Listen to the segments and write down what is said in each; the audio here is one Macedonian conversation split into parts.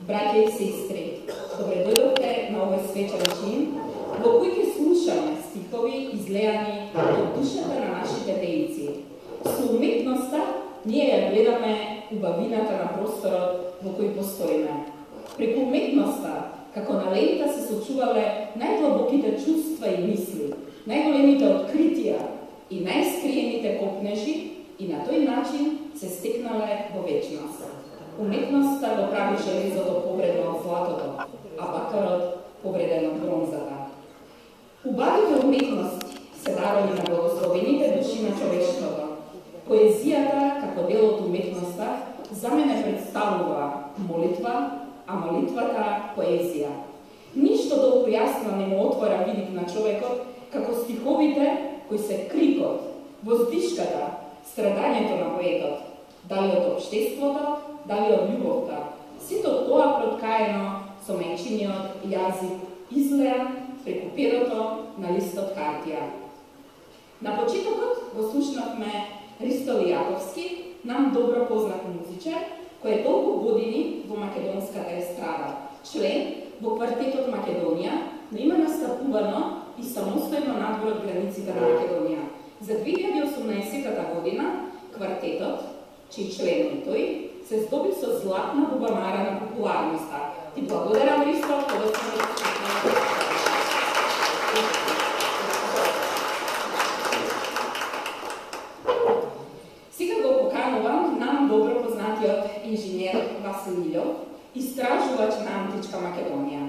Браќа и сестри, добре дојдовте на овој свечен чин, во кој ќе слушаме стихови излеани од душата на нашите дејци. Со уметноста ние ја гледаме убавината на просторот во кој постоиме. Преку уметноста, како на лента се сочувале најдлабоките чувства и мисли, најголемите откритија и најскриените копнежи и на тој начин се стекнале во вечност. Уметноста го прави железото повредно од златото, а бакарот повреден од бронзата. Убавите уметности се дарови на благословените души на човештвото. Поезијата, како дел од уметноста, за мене представува молитва, а молитвата поезија. Ништо толку јасно не му отвора видик на човекот, како стиховите кои се крикот, воздишката, страдањето на поетот, дали од општеството, дали од љубовта. Сето тоа проткаено со мајчиниот јазик излеа преку перото на листот хартија. На почетокот го слушнавме Ристо Јаковски, нам добро познат музичар, кој е толку години во македонската естрада, член во квартетот Македонија, но има настапувано и самостојно надвор од границите на Македонија. За 2018 година квартетот, чиј член е тој, се здоби со златна бубамара на популарноста. Ти благодарам, Ристо, сега го поканувам нам добро познатиот инженер Васил Илјов, истражувач на античка Македонија.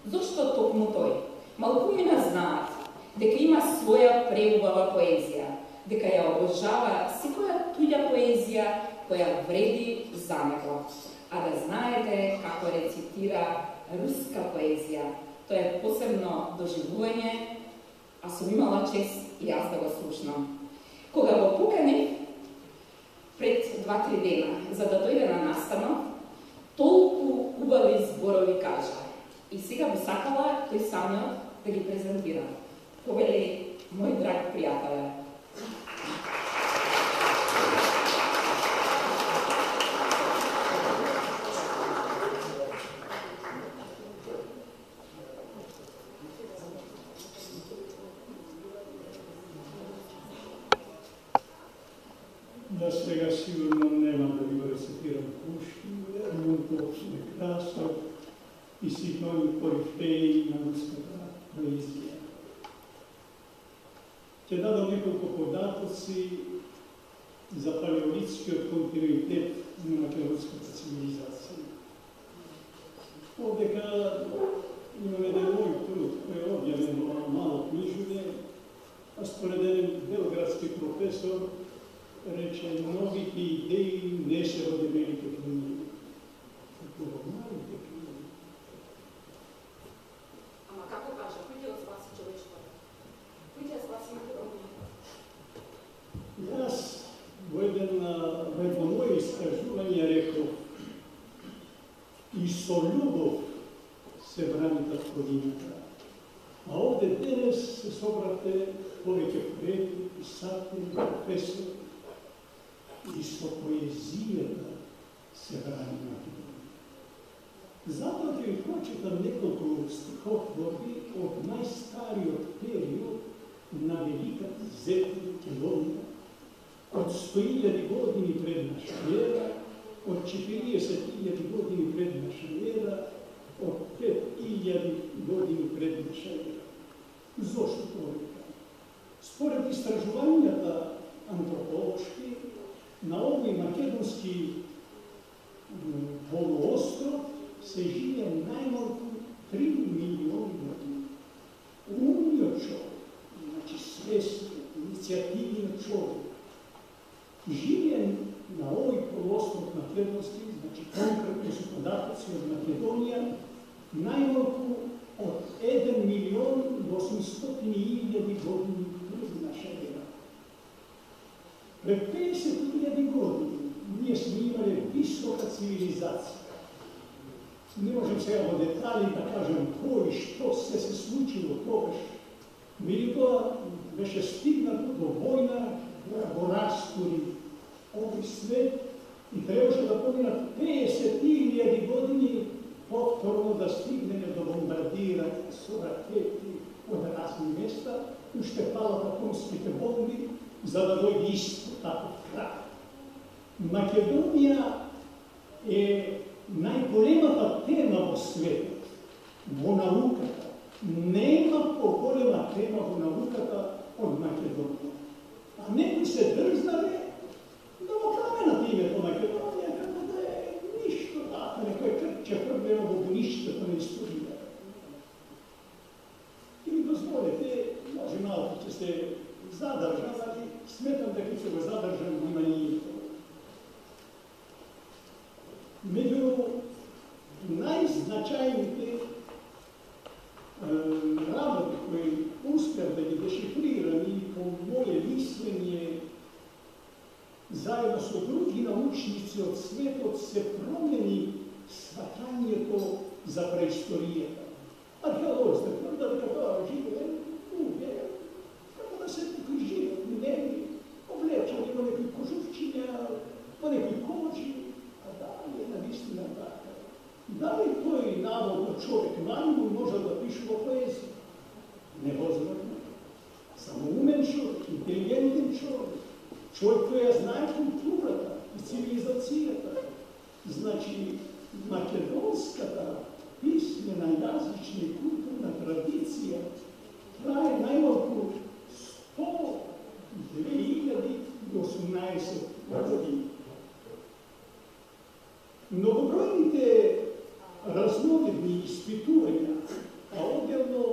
Зошто токму тој? Малкумина знаат дека има своја преубава поезија, дека ја обожава секоја туѓа поезија која вреди за него. А да знаете како рецитира руска поезија, тоа е посебно доживување, а сум имала чест и јас да го слушнам. Кога го поканив пред 2-3 дена за да дојде на настанов, толку убави зборови кажа. И сега би сакала тој самиот да ги презентира. Повели мој драг пријателе. Да сега сигурно нема да ви го рецитирам Пушкин, Лермонтов, Некрасов и сите они корифеи на руската поезија. Ќе дадам неколку податоци за палеолитскиот континуитет на македонската цивилизација. Овдека имаме еден мој труд кој е објавен во мало книжуње, а според еден белградски професор рече, многите идеи не се од великите книги. Како во малите книги. Ама како кажа, кој ќе го спаси човештвото? Кој ќе спаси Македонија? Јас во едно моје искажување реков и со љубов се брани татковината. А овде денес се собрате повеќе поети, писатели, професори, и со поезијата се брани Македонија. Затоа ќе ви прочитам неколку стихотворби од најстариот период на великата земја Македонија, од 100.000 години пред наша ера, од 40.000 години пред наша ера, од 5.000 години пред наша ера. Зошто тоа векам? Според истражувањата антрополошки, на овој македонски полуостров се живее најмалку 3 милиони години. Умниот човек, значи свесниот, иницијативниот човек, живее на овој полуостров македонски, значи конкретно со податоци од Македонија, најмалку од 1.800.000 години пред наша ера. Пред 50.000 години ние сме имале висока цивилизација. Не можем сега во детали да кажем кој и што се случило тогаш. Меѓутоа беше стигнато до војна, го растури овој свет и требаше да поминат 50.000 години повторно да стигнеме до бомбардирање со ракети од разни места, уште палат атомските бомби, за да дојде исто таков крак. Македонија е најголемата тема во светот, во науката. Нема поголема тема во науката од Македонија. А некои се дрзнале да го променат името Македонија, како да е ништо така, некој крче првено во буништето на историјата. И ми дозволете, може малко ќе се задржам, али сметам дека ќе го задржам вниманието. Меѓу најзначајните работи кои успеав да ги дешифрирам и по моје мислење заедно со други научници од светот се промени сваќањето за преисторијата. Археолозите тврдат дека тоа живееле луѓе, како да се некои животни, облечени во некои кожувчиња, во некои кожи. А дали е навистина така? Дали тој наводно човек мајмун може да пишува поезија? Невозможно. Само умен човек, интелигентен човек, човек кој ја знае културата и цивилизацијата. Значи, македонската писмена, јазична и културна традиција трае најмалку 2018 години. Многобројните разновидни испитувања, а одделно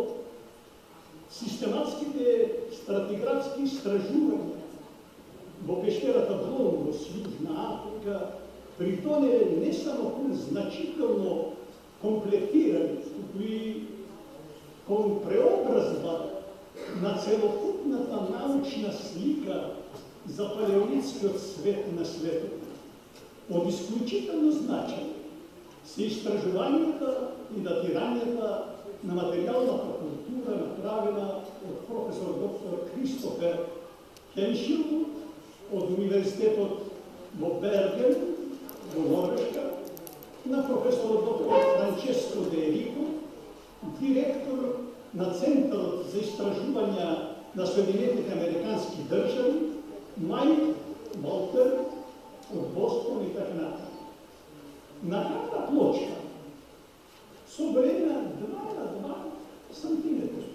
систематските стратиграфски истражувања во пештерата Блон во Јужна Африка придонеле не само кон значително комплектирање, туку и кон преобразба на целокупната научна слика за палеолитскиот свет на светот. Од исклучително значање се истражувањата и датирањата на материјалната култура направена од професор доктор Кристофер Хеншил од Универзитетот во Берген, во Норвешка, на професор доктор Франческо де Рико, директор на Центарот за истражувања на Соединетите Американски држави, Майк Волтер од Бостон и така натаму. На кратка плочка со бремена 2 на 2 сантиметри,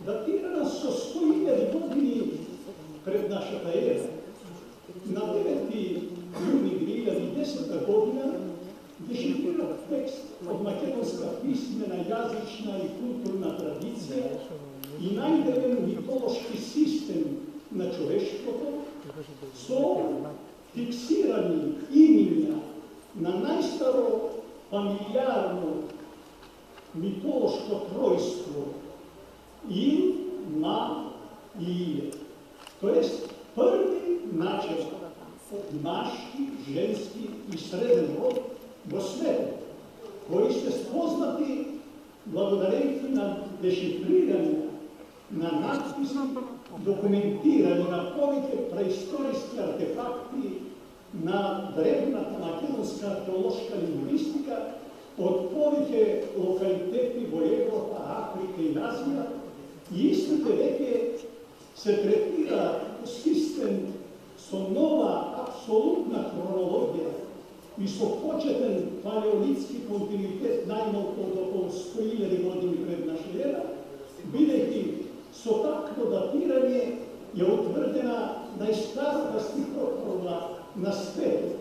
датирана со 100.000 години пред нашата ера, на 9 јуни 2010 година дешифрира текст од македонска писмена, јазична и културна традиција и најдревен митолошки систем на човештвото со фиксирани имиња на најстаро фамилијарно митолошко тројство Ил, Ма и Иле. Тоест, први начин од машки, женски и среден род во светот, кои се спознати благодарејќи на дешифрирање на надписи, документирани на повеќе преисториски артефакти на древната македонска археолошка лингвистика од повеќе локалитети во Европа, Африка и Азија, и истите веќе се третира како систем со нова апсолутна хронологија и со почетен палеолитски континуитет најмалку од околу 100.000 години пред наша ера, бидејќи со такво датирање е утврдена најстарата стихотворба на светот,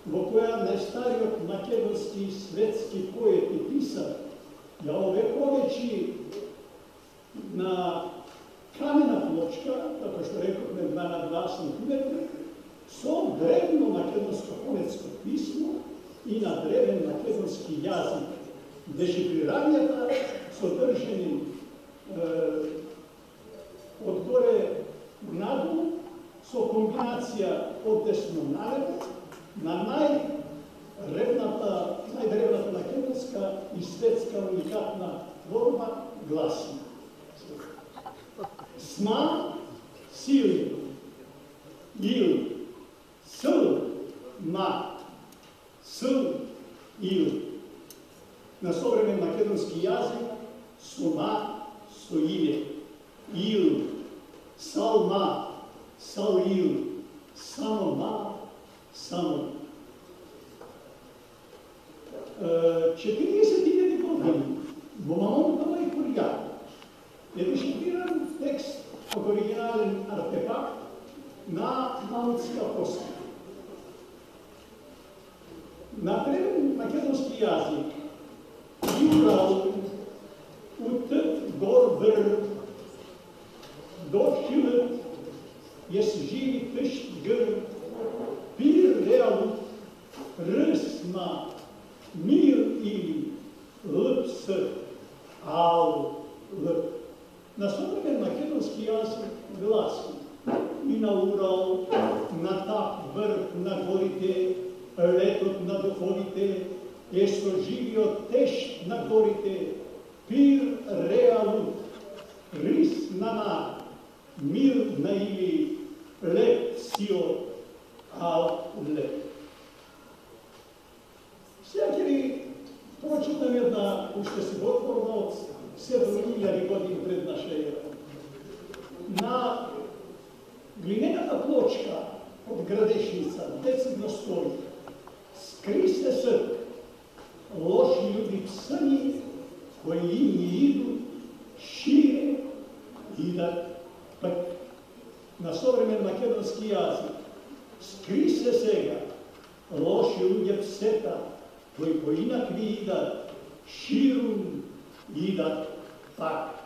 во која најстариот македонски и светски поет и писар ја овековечи на камена плочка, како што рековме 2 на 2 сантиметри, со древно македонско конецко писмо и на древен македонски јазик. Дешифрирањата содржени одгоре надолу со комбинација од десно налево на најдревната македонска и светска уникатна творба гласи: Сма, сили, ил, сл, ма, сл, ili na sovremen makedonski jazik soma, stojine, ili salma, salil, samo ma, samo. 40.000 godina во моментова и Корија е дешифриран текст од оригинален артефакт на мамутска поста. На древен македонски јазик Юрал утът горбър дохилът ес живи тъщ гър пир реал ръсма мир или лъпс ал лъп. На съвремен македонски язик гласи и на Урал, на тап върх на горите, летот на духовите, е соживиот тещ на горите, пир реалут, рис на нар, мир на или, леп сиот, ал леп. Сега ќе ви прочитам една уште себотворна од 7.000 години пред наша ера. На глинената плочка од градешница, децидно стои, скри се срк, лоши люди псани, кои им не иду, шире, идат пък. На современ македонски јазик, скри се сега, лоши луѓе псета, кои поинак ви идат, ширум идат пак.